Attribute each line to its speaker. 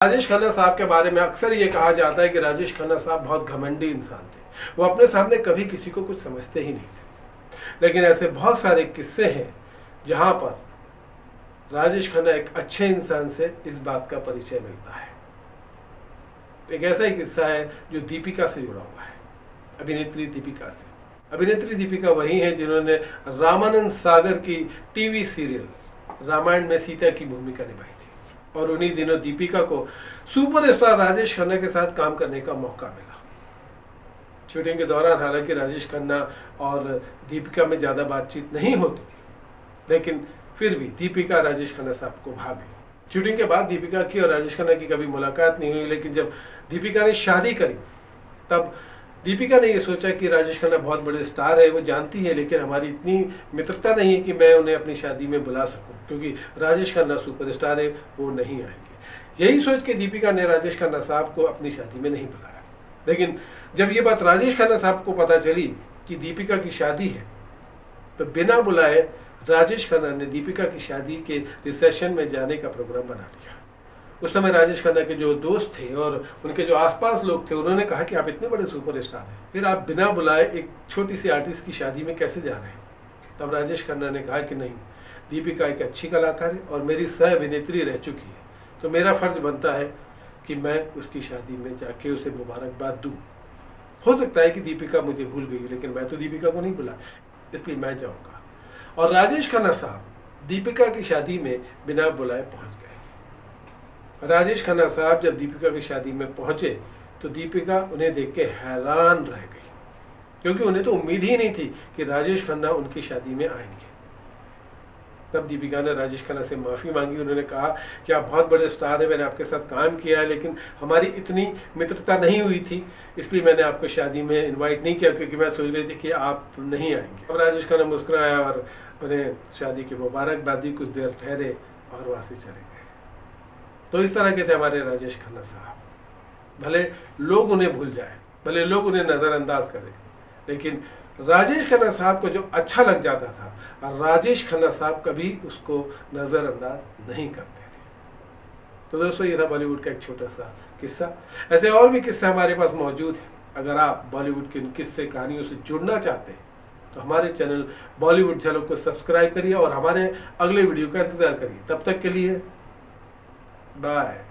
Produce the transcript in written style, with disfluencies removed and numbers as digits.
Speaker 1: राजेश खन्ना साहब के बारे में अक्सर ये कहा जाता है कि राजेश खन्ना साहब बहुत घमंडी इंसान थे। वो अपने सामने कभी किसी को कुछ समझते ही नहीं थे। लेकिन ऐसे बहुत सारे किस्से हैं जहां पर राजेश खन्ना एक अच्छे इंसान से इस बात का परिचय मिलता है। एक ऐसा ही किस्सा है जो दीपिका से जुड़ा हुआ है, अभिनेत्री दीपिका से। अभिनेत्री दीपिका वही है जिन्होंने रामानंद सागर की टीवी सीरियल रामायण में सीता की भूमिका निभाई थी, और उन्हीं दिनों दीपिका को सुपरस्टार राजेश खन्ना के साथ काम करने का मौका मिला। शूटिंग के दौरान हालांकि राजेश खन्ना और दीपिका में ज़्यादा बातचीत नहीं होती थी, लेकिन फिर भी दीपिका राजेश खन्ना साहब को भा गई। शूटिंग के बाद दीपिका की और राजेश खन्ना की कभी मुलाकात नहीं हुई, लेकिन जब दीपिका ने शादी करी तब दीपिका ने ये सोचा कि राजेश खन्ना बहुत बड़े स्टार है, वो जानती है, लेकिन हमारी इतनी मित्रता नहीं है कि मैं उन्हें अपनी शादी में बुला सकूं, क्योंकि राजेश खन्ना सुपरस्टार है, वो नहीं आएंगे। यही सोच के दीपिका ने राजेश खन्ना साहब को अपनी शादी में नहीं बुलाया। लेकिन जब ये बात राजेश खन्ना साहब को पता चली कि दीपिका की शादी है, तो बिना बुलाए राजेश खन्ना ने दीपिका की शादी के रिसेप्शन में जाने का प्रोग्राम बना लिया। उस समय राजेश खन्ना के जो दोस्त थे और उनके जो आसपास लोग थे, उन्होंने कहा कि आप इतने बड़े सुपरस्टार हैं, फिर आप बिना बुलाए एक छोटी सी आर्टिस्ट की शादी में कैसे जा रहे हैं। तब राजेश खन्ना ने कहा कि नहीं, दीपिका एक अच्छी कलाकार है और मेरी सह अभिनेत्री रह चुकी है, तो मेरा फर्ज बनता है कि मैं उसकी शादी में जाके उसे मुबारकबाद दूँ। हो सकता है कि दीपिका मुझे भूल गई, लेकिन मैं तो दीपिका को नहीं भूला, इसलिए मैं जाऊँगा। और राजेश खन्ना साहब दीपिका की शादी में बिना बुलाए पहुँच गए। राजेश खन्ना साहब जब दीपिका की शादी में पहुंचे तो दीपिका उन्हें देख के हैरान रह गई, क्योंकि उन्हें तो उम्मीद ही नहीं थी कि राजेश खन्ना उनकी शादी में आएंगे। तब दीपिका ने राजेश खन्ना से माफ़ी मांगी। उन्होंने कहा कि आप बहुत बड़े स्टार हैं, मैंने आपके साथ काम किया है, लेकिन हमारी इतनी मित्रता नहीं हुई थी, इसलिए मैंने आपको शादी में इन्वाइट नहीं किया, क्योंकि मैं सोच रही थी कि आप नहीं आएंगे। अब राजेश खन्ना मुस्कुराया और उन्हें शादी की मुबारकबाद दी, कुछ देर ठहरे और वहाँ से चले गए। तो इस तरह के थे हमारे राजेश खन्ना साहब। भले लोग उन्हें भूल जाए, भले लोग उन्हें नज़रअंदाज करें, लेकिन राजेश खन्ना साहब को जो अच्छा लग जाता था, राजेश खन्ना साहब कभी उसको नज़रअंदाज नहीं करते थे। तो दोस्तों, ये था बॉलीवुड का एक छोटा सा किस्सा। ऐसे और भी किस्से हमारे पास मौजूद हैं। अगर आप बॉलीवुड के किस्से कहानियों से जुड़ना चाहते हैं तो हमारे चैनल बॉलीवुड झलक को सब्सक्राइब करिए और हमारे अगले वीडियो का इंतज़ार करिए। तब तक के लिए बाय।